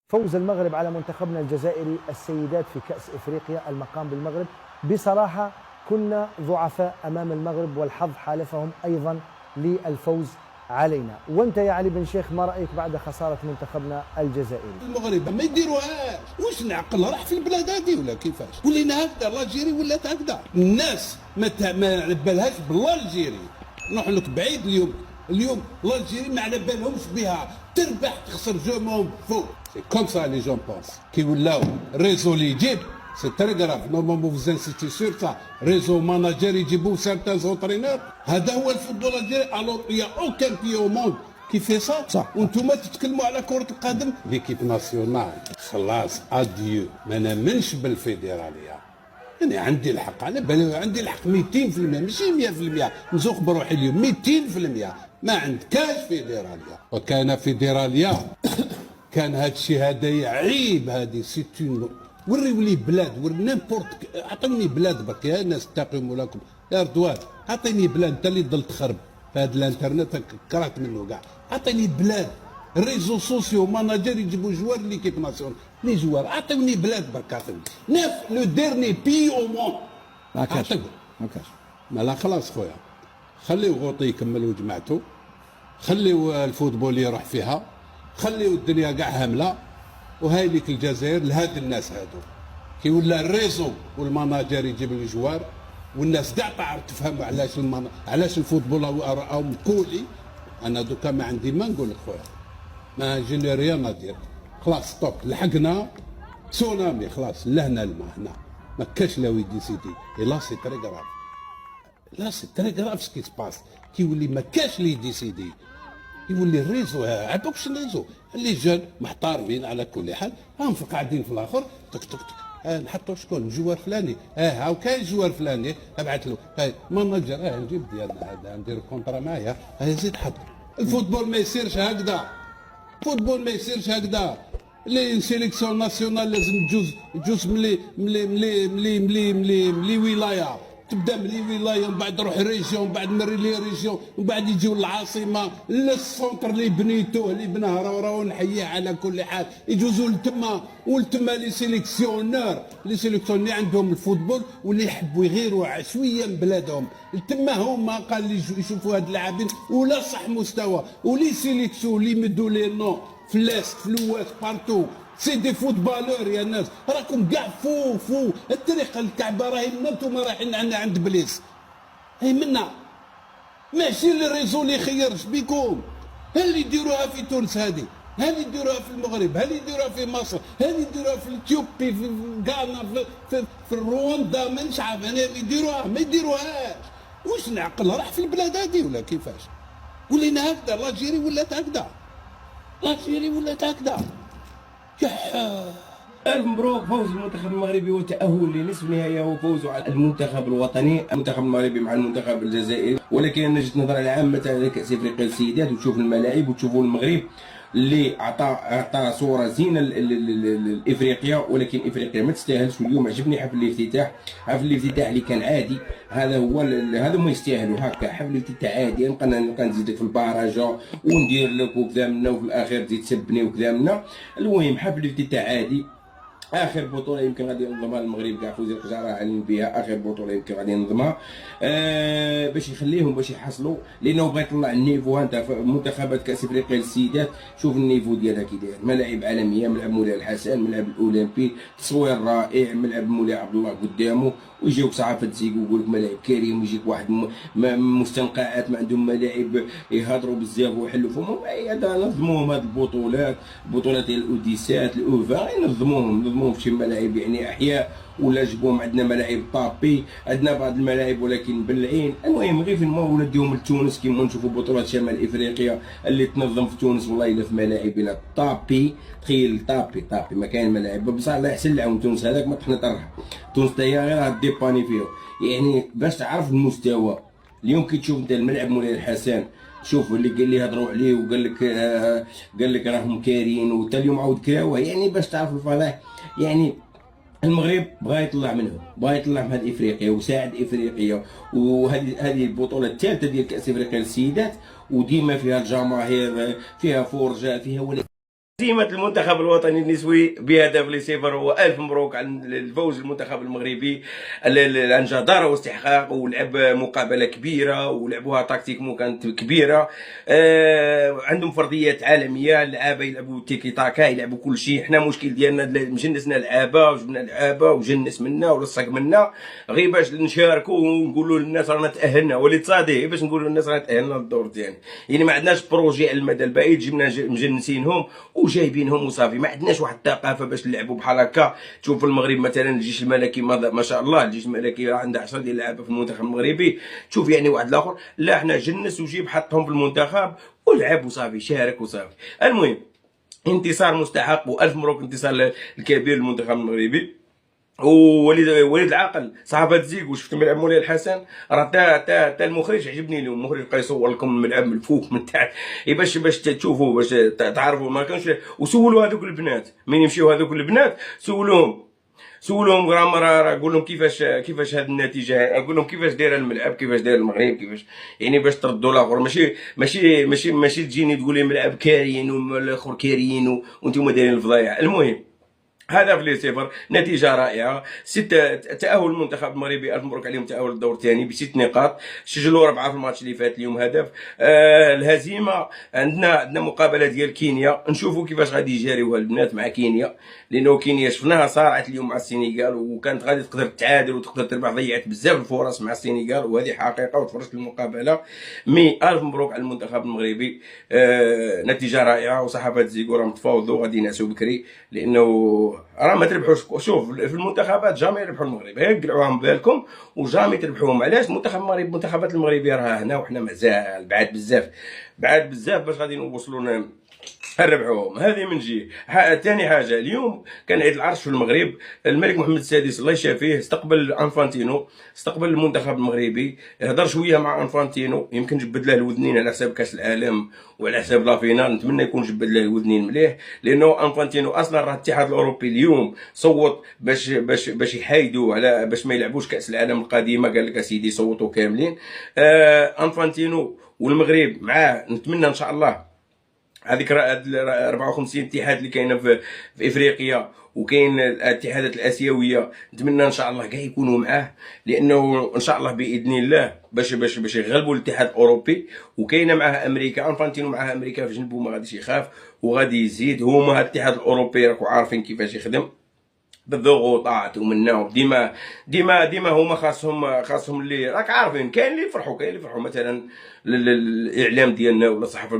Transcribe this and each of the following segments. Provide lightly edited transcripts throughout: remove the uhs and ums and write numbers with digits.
فوز المغرب على منتخبنا الجزائري السيدات في كأس إفريقيا المقام بالمغرب. بصراحة كنا ضعفاء أمام المغرب والحظ حالفهم أيضا للفوز علينا. وانت يا علي بن شيخ ما رأيك بعد خسارة منتخبنا الجزائري؟ المغرب ما يديروهاش، واش نعقل راح في البلاد هذه ولا كيفاش؟ ولينا هكذا لاجيري ولات هكذا، الناس ما على بالهاش بالالجيري. نروح لك بعيد اليوم الالجيري ما على بالهمش بها، تربح تخسر جومون فوق. سي كوم سا لي جون بونس كي ولاو ريزو اللي يجيب سي تري غراف. نورمالمون فوز انسيستي سور سا ريزو ماناجير يجيبوا سارتان زونترينور. هذا هو الفوتبول الجيري. الوغ يا اوكان بي او موند كي في صح. وانتم تتكلموا على كرة القدم. ليكيب ناسيونال خلاص اديو. ما نامنش بالفيدراليه. انا عندي الحق، على بالي عندي الحق 200%، ماشي 100%. نزوق بروحي اليوم 200%. ما عندكاش فيدراليه. وكان فيدراليه كان هذا الشيء هذا عيب. هذه سيتون وريو لي بلاد، ور نيمبورت. عطوني بلاد برك يا ناس اتقوا مولاكم يا رضوان. عطيني بلاد، انت اللي ضل تخرب في هذا الانترنت كرهت منه كاع. عطيني بلاد، الريزو سوسيو ماناجير يجيبوا جوار ليكيب ناسيونال لي جوار. عطوني بلاد برك، عطوني ناف لو ديرني بي او مون. ما كاش مالا خلاص خويا، خليو غوطي يكملوا جماعته، خليو الفوتبول يروح فيها، خليو الدنيا كاع هامله. وهاي ليك الجزائر لهاد الناس هادو كي ولا الريزو والماناجير يجيب الجوار، والناس كاع تعرف تفهم علاش الفوتبول راهو مكولي. انا دوكا ما عندي ما نقول لك خويا، ما جيني ريان ندير. خلاص ستوب، لحقنا تسونامي خلاص. لهنا الماء هنا ما كاش لا ويدي سيدي. لا سي تري غراف، لا سي تري غراف سكي سباس. كي يولي ما كاش لي ديسيدي، يولي الريزو. عبوكش الريزو اللي جون محترمين على كل حال، هم قاعدين في الاخر تك تك تك. نحطوا شكون جوار فلاني، هاو كاين جوار فلاني ابعث له. مانجر نجيب ديالنا هذا ندير كونترا معايا، زيد حط. الفوتبول ما يصيرش هكذا، الفوتبول ما يصيرش هكذا. لي سيليكسيون ناسيونال لازم جوز ملي ولايه. تبدا من لي ولايه ومن بعد تروح ريجيون، من بعد من لي ريجيون ومن بعد يجيو للعاصمه للسونتر اللي بنيتوه اللي بناه راهو نحييه على كل حال. يجوزوا لتما ولتما لي سيليكسيونور اللي عندهم الفوتبول واللي يحبوا يغيروا شويه من بلادهم. تما هما قال لي يشوفوا هاد اللاعبين ولا صح مستوى ولي سيليكسيون اللي يمدوا لي نو في الاست في الوest بارتو. سي دي فوتبالور يا ناس، راكم كاع فو الطريق الكعبه راهي منا، نتوما رايحين عندنا عند بليس. هي منا ماشي الريزو اللي يخيرش بيكم. اللي يديروها في تونس هذه، هذه يديروها في المغرب، هذه يديروها في مصر، هذه يديروها في اثيوبيا، في غانا، في رواندا. ما نش عارف انا يديروها ما يديروهاش. واش نعقل راح في البلاد هذه ولا كيفاش؟ ولينا هكذا، لاجيري ولات هكذا، لاجيري ولات هكذا. ألف مبروك فوز المنتخب المغربي وتأهل لنصف النهائي وفوزه على المنتخب الوطني. المنتخب المغربي مع المنتخب الجزائري. ولكن أنا جيت نظرة العامة على كأس إفريقيا للسيدات وتشوف الملاعب وتشوفوا المغرب اللي أعطى صورة زينة لإفريقيا، ولكن إفريقيا ما تستاهلش. واليوم عجبني حفل الافتتاح، حفل الافتتاح اللي كان عادي. هذا ما يستاهلوا هكا حفل الافتتاح عادي. نبقى نزيدك في الباراجا وندير لك وكذا منا، وفي الأخير تزيد تسبني وكذا منا. المهم حفل الافتتاح عادي. اخر بطوله يمكن غادي ينظمها المغرب كاع فوز القجاره عالم بها. اخر بطوله يمكن غادي ينظمها باش يخليهم باش يحصلوا، لانه بغى يطلع النيفو. انت في منتخبات كاس افريقيا للسيدات شوف النيفو ديالها كي داير. ملاعب عالميه، ملعب مولاي الحسن، ملعب الاولمبي، تصوير رائع، ملعب مولاي عبد الله قدامه. ويجيوك صحافه تزيق ويقول لك ملاعب كريم، ويجيك واحد مستنقعات ما عندهم ملاعب يهضروا بزاف ويحلوا فيهم. هذا نظموهم هذه البطولات ديال الاوديسات الاوفا، نظموهم في شي ملاعب يعني احياء، ولا جبوهم عندنا ملاعب طابي، عندنا بعض الملاعب ولكن بالعين. المهم غير فين ما ولديهم لتونس كيما نشوفوا بطولات شمال افريقيا اللي تنظم في تونس. والله الا في ملاعب الى طابي، تخيل طابي ما كاين ملاعب. بصح الله يحسن العون تونس هذاك ما تحنا طرح. تونس تاهي غير هاد ديباني فيه يعني باش تعرف المستوى. اليوم كي تشوف انت الملعب مولاي الحسن، شوف اللي قال لي هضروا عليه قال لك راهم كارين، وتا اليوم عاود كراوه. يعني باش تعرف الفضاح. يعني المغرب بغى يطلع منهم، بغى يطلع من هذه افريقيا وساعد افريقيا. وهذه البطوله الثالثه ديال كاس افريقيا للسيدات، وديما فيها الجماهير، فيها فرجه، فيها هزيمة المنتخب الوطني النسوي بهدف ل0، والف مبروك على الفوز المنتخب المغربي عن جدارة واستحقاق، ولعب مقابلة كبيرة ولعبوها تكتيك كانت كبيرة. عندهم فرديات عالمية، اللعابة يلعبوا تيكي تاكا، يلعبوا كل شيء. حنا مشكل ديالنا مجنسنا لعابة وجبنا لعابة وجنس منا ولصق منا غير باش نشاركوا ونقولوا للناس رانا تأهلنا، وليد صادي باش نقولوا للناس رانا تأهلنا للدور الثاني. يعني ما عندناش بروجي على المدى البعيد، جبنا مجنسينهم وجايبينهم وصافي. ما عندناش واحد الثقافه باش نلعبوا بحال هكا. تشوف في المغرب مثلا الجيش الملكي ما شاء الله، الجيش الملكي راه عنده 10 ديال اللعابه في المنتخب المغربي. تشوف يعني واحد الاخر لا، حنا جنس وجيب حطهم في المنتخب ولعب وصافي، شارك وصافي. المهم انتصار مستحق، والف مبروك انتصار الكبير للمنتخب المغربي. وليد العاقل صحابه زيك وشفت ملعب مولاي الحسن، راه تا المخرج عجبني اليوم. المخرج بقى يصور لكم الملعب من الفوق من تحت باش تشوفوا، باش تعرفوا. ما كانش وسولوا هذوك البنات من يمشيو، هذوك البنات سولوهم راه قول لهم كيفاش هذه النتيجه، قول لهم كيفاش دايره الملعب، كيفاش داير المغرب، كيفاش يعني باش تردوا الاخر. ماشي تجيني تقول لي ملعب كارين والاخر كارين وانتم دايرين الفضايع. المهم هدف ل0، نتيجة رائعة. 6 تأهل المنتخب المغربي، ألف مبروك عليهم، تأهل الدور الثاني ب6 نقاط، سجلوا 4 في الماتش اللي فات. اليوم هدف. الهزيمة عندنا مقابلة ديال كينيا، نشوفوا كيفاش غادي يجاريوها البنات مع كينيا، لأنه كينيا شفناها صارعت اليوم مع السنغال وكانت غادي تقدر تعادل وتقدر تربح، ضيعت بزاف الفرص مع السنغال وهذه حقيقة، وتفرجت المقابلة. ألف مبروك على المنتخب المغربي. نتيجة رائعة، وصحافة زيكو راهم تفاوضوا غادي ينعسوا بكري، لأنه راه ما تربحوش. شوف في المنتخبات جامي يربحوا المغرب، غير قلعوهم بالكم وجامي تربحوهم. علاش؟ المنتخب المغربي، المنتخبات المغربيه راه هنا وحنا مازال بعاد بزاف باش غادي نوصلوا نربحوهم. هذه من جهه. ثاني حاجه، اليوم كان عيد العرش في المغرب. الملك محمد السادس الله يشافيه استقبل انفانتينو، استقبل المنتخب المغربي، هضر شويه مع انفانتينو، يمكن جبد له الودنين على حساب كاس العالم وعلى حساب لافينال. نتمنى يكون جبد له الودنين مليح، لانه انفانتينو اصلا راه الاتحاد الاوروبي اليوم صوت باش يحايدوا على باش ما يلعبوش كاس العالم القادمه. قال لك اسيدي صوتوا كاملين. انفانتينو والمغرب معاه. نتمنى ان شاء الله هذيك 54 اتحاد اللي كاينه في افريقيا، وكاين الاتحادات الاسيويه، نتمنى ان شاء الله كاع يكونوا معاه، لانه ان شاء الله باذن الله باش يغلبوا الاتحاد الاوروبي. وكاينه معاه امريكا، انفانتينو معاه امريكا في جنبه، ما غاديش يخاف وغادي يزيد. هما الاتحاد الاوروبي راكم عارفين كيفاش يخدم بالضغوطات ومنا، ديما هما خاصهم اللي راك عارفين. كاين اللي يفرحوا مثلا الاعلام ديالنا ولا الصحافه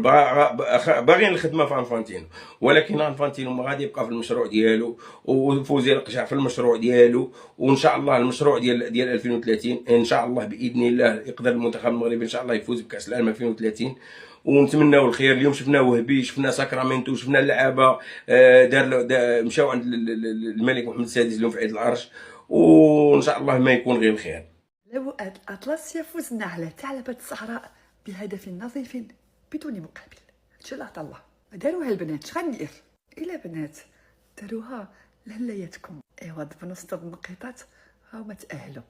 باغيين الخدمه في انفانتينو، ولكن انفانتينو ما غادي يبقى في المشروع ديالو، وفوزي القشع في المشروع ديالو. وان شاء الله المشروع ديال 2030 ان شاء الله باذن الله يقدر المنتخب المغربي ان شاء الله يفوز بكاس العالم 2030، ونتمناو الخير. اليوم شفنا وهبي، شفنا ساكرامنتو، شفنا اللعابه مشاو عند الملك محمد السادس اليوم في عيد العرش، وان شاء الله ما يكون غير الخير. لواءات الأطلس يفوزن على ثعلبة الصحراء بهدف نظيف بدون مقابل. جلالة الله داروها البنات، شغندير؟ إلا بنات داروها لهلايتكم. ايوا ضبنوا 6 نقيطات هاهما تأهلوا.